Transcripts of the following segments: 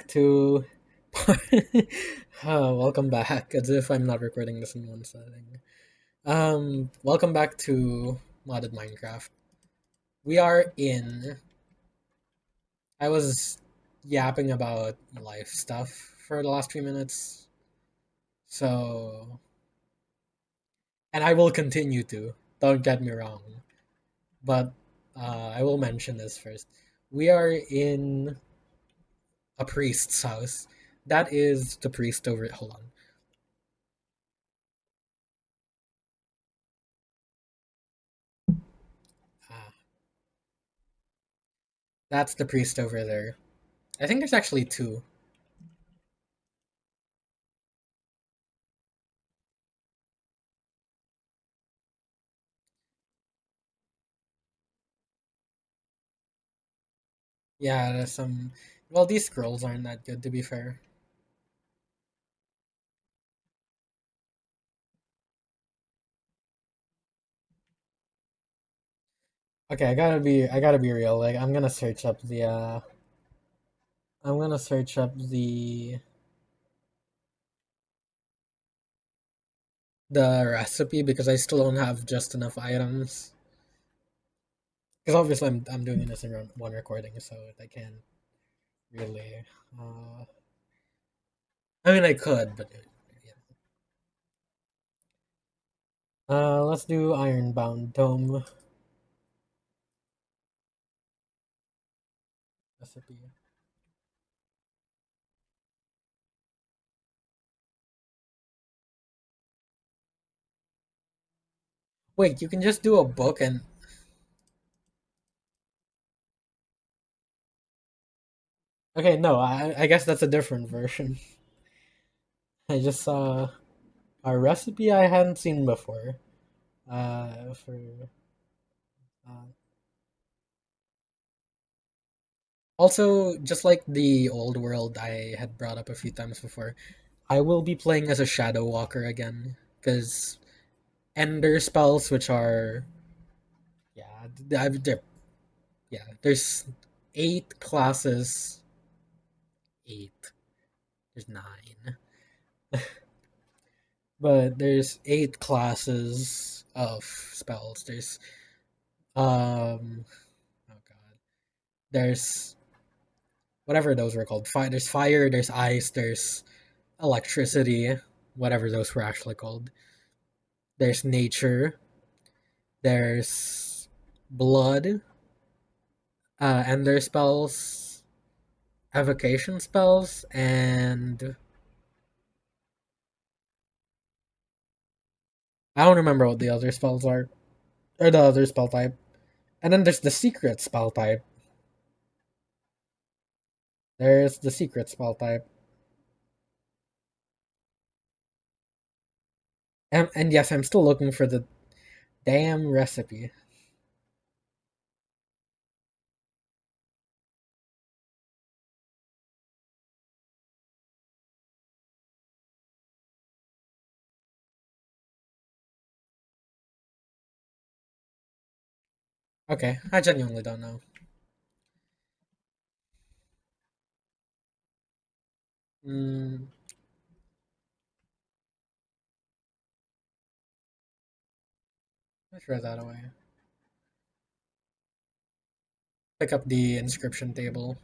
back to. Welcome back. As if I'm not recording this in one setting. Welcome back to modded Minecraft. We are in. I was yapping about life stuff for the last few minutes, so and I will continue to. Don't get me wrong, but I will mention this first. We are in a priest's house. That is the priest over. Hold on. Ah, that's the priest over there. I think there's actually two. Yeah, there's some. Well, these scrolls aren't that good, to be fair. Okay, I gotta be real. Like, I'm gonna search up the recipe because I still don't have just enough items. Because obviously I'm doing this in one recording, so I can't really. Uh, I mean, I could, but yeah. Let's do Ironbound Dome recipe. Wait, you can just do a book and okay, no, I guess that's a different version. I just saw a recipe I hadn't seen before. For uh, Also, just like the old world I had brought up a few times before, I will be playing as a Shadow Walker again because Ender spells, which are yeah, yeah, there's 8 classes. Eight. There's nine, but there's 8 classes of spells. Oh god, there's whatever those were called. There's fire, there's ice, there's electricity, whatever those were actually called. There's nature, there's blood, ender spells, evocation spells, and I don't remember what the other spells are, or the other spell type. And then there's the secret spell type. There's the secret spell type. And yes, I'm still looking for the damn recipe. Okay, I genuinely don't know. Mm, let's throw that away. Pick up the inscription table.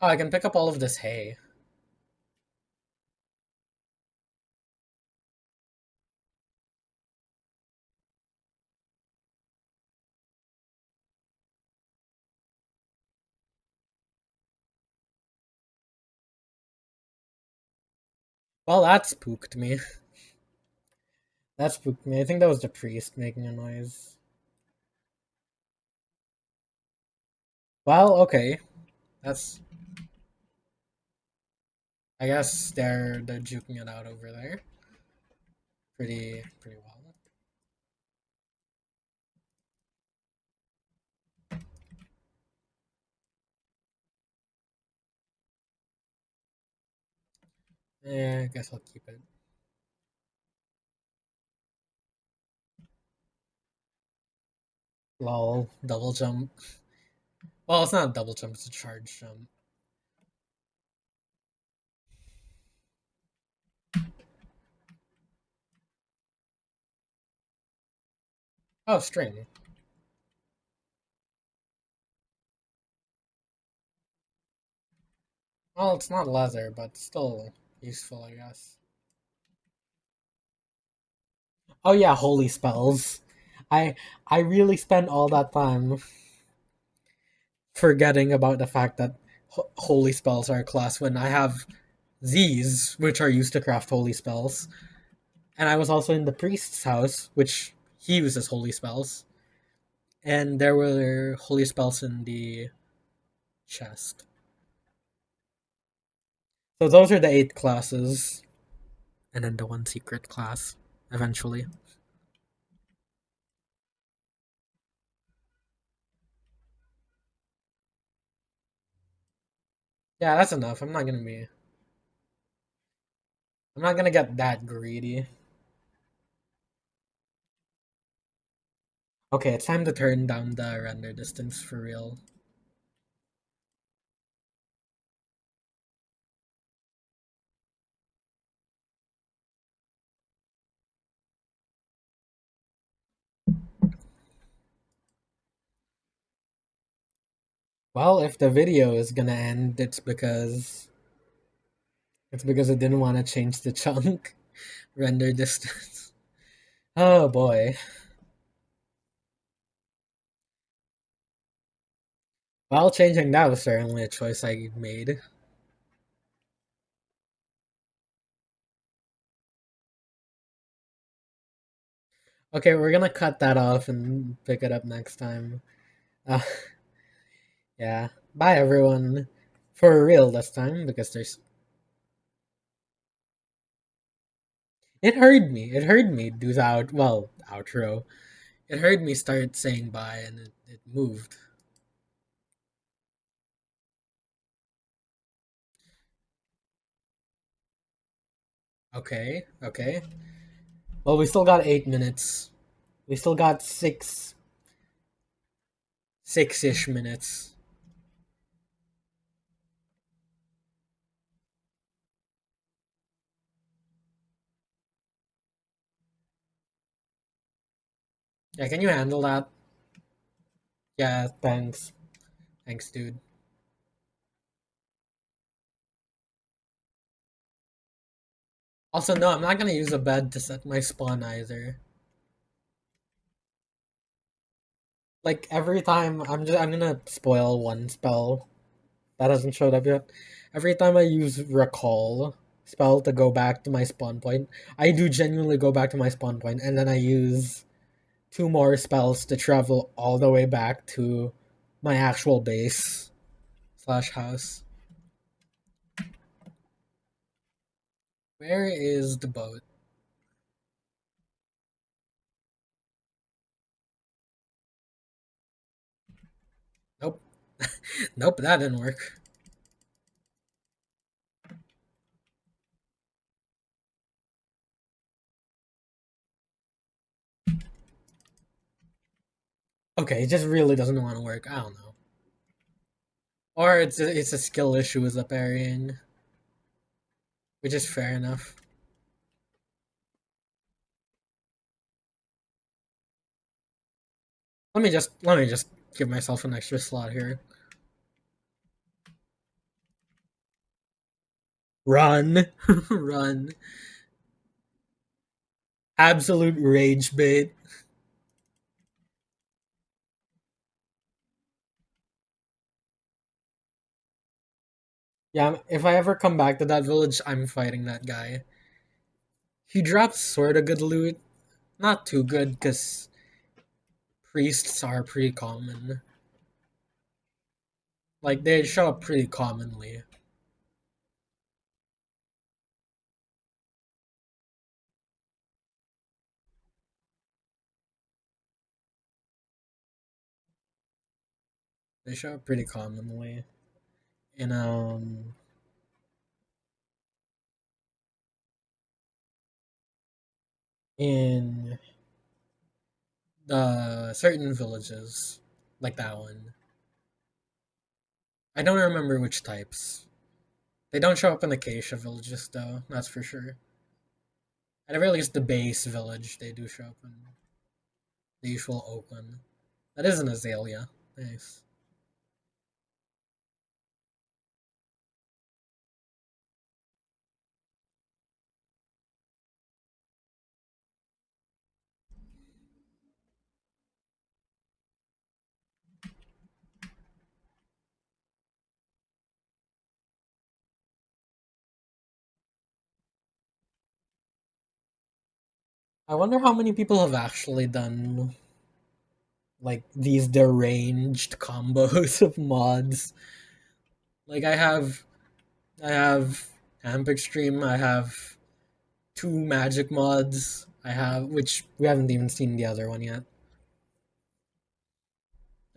Oh, I can pick up all of this hay. Well, that spooked me. That spooked me. I think that was the priest making a noise. Well, okay. That's. I guess they're juking it out over there. Pretty well. Yeah, I guess I'll keep it. Lol, double jump. Well, it's not a double jump, it's a charge jump. Oh, string. Well, it's not leather, but still useful, I guess. Oh yeah, holy spells. I I really spent all that time forgetting about the fact that holy spells are a class when I have these, which are used to craft holy spells, and I was also in the priest's house, which he uses holy spells, and there were holy spells in the chest. So those are the 8 classes, and then the one secret class eventually. Yeah, that's enough. I'm not gonna get that greedy. Okay, it's time to turn down the render distance for real. Well, if the video is gonna end, it's because it didn't want to change the chunk render distance. Oh boy. Well, changing that was certainly a choice I made. Okay, we're gonna cut that off and pick it up next time. Uh, yeah. Bye everyone. For real this time, because there's it heard me. It heard me do the outro. It heard me start saying bye and it moved. Okay, okay. Well, we still got 8 minutes. We still got six-ish minutes. Yeah, can you handle that? Yeah, thanks. Thanks, dude. Also, no, I'm not gonna use a bed to set my spawn either. Like every time, I'm gonna spoil one spell that hasn't showed up yet. Every time I use recall spell to go back to my spawn point, I do genuinely go back to my spawn point, and then I use two more spells to travel all the way back to my actual base slash house. Where is the boat? Nope. Nope, that didn't work. Okay, it just really doesn't want to work. I don't know. Or it's a skill issue with the parrying, which is fair enough. Let me just give myself an extra slot here. Run, run! Absolute rage bait. Yeah, if I ever come back to that village, I'm fighting that guy. He drops sort of good loot, not too good because priests are pretty common. Like they show up pretty commonly. They show up pretty commonly. In in certain villages, like that one. I don't remember which types. They don't show up in acacia villages though, that's for sure. At the very least, the base village they do show up in the usual oak one. That is an azalea. Nice. I wonder how many people have actually done like these deranged combos of mods. Like I have Amp Extreme, I have two magic mods. I have which we haven't even seen the other one yet.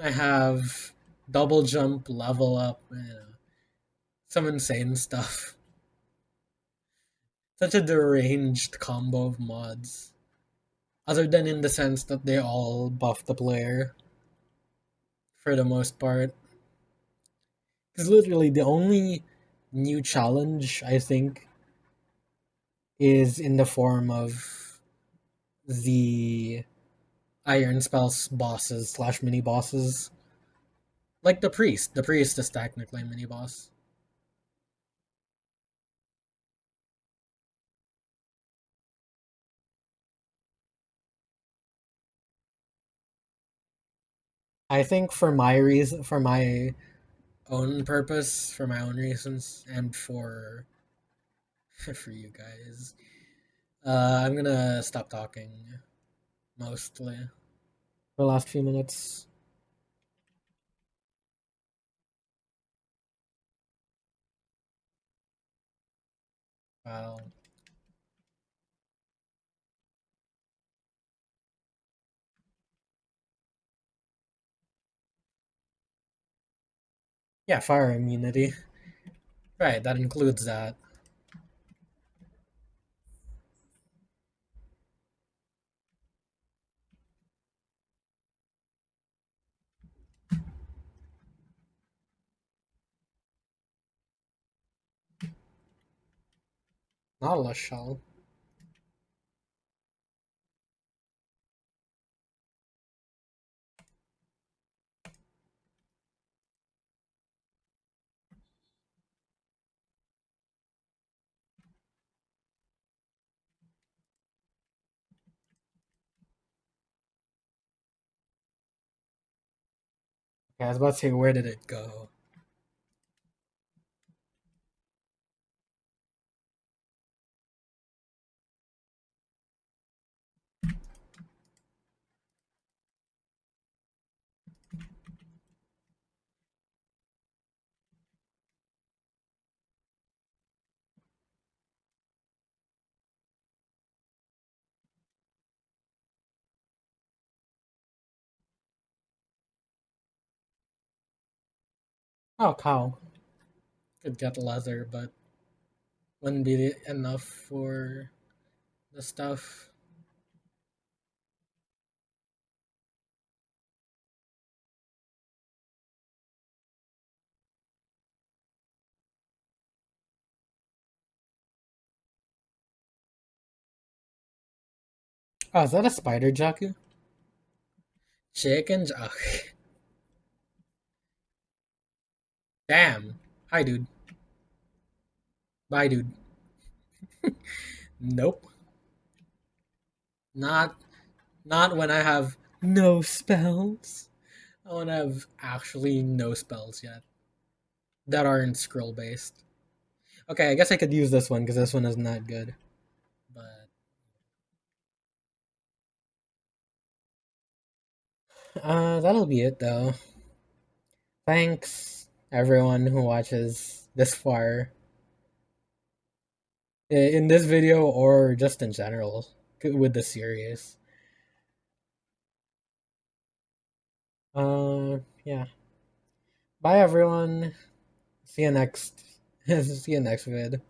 I have double jump, level up, some insane stuff. Such a deranged combo of mods. Other than in the sense that they all buff the player for the most part. Because literally the only new challenge I think is in the form of the Iron Spells bosses slash mini bosses. Like the priest. The priest is technically a mini boss. I think for my reason, for my own purpose, for my own reasons, and for for you guys, I'm gonna stop talking mostly for the last few minutes. Wow. Yeah, fire immunity. Right, that includes that. Nautilus shell. Okay, I was about to say, where did it go? Oh, cow. Could get leather, but wouldn't be enough for the stuff. Oh, is that a spider Jaku? Chicken Jaku. Damn. Hi, dude. Bye, dude. Nope. Not not when I have no spells. I want to have actually no spells yet that aren't scroll based. Okay, I guess I could use this one because this one is not good. But that'll be it though. Thanks everyone who watches this far in this video or just in general with the series. Yeah. Bye everyone. See you next. See you next vid.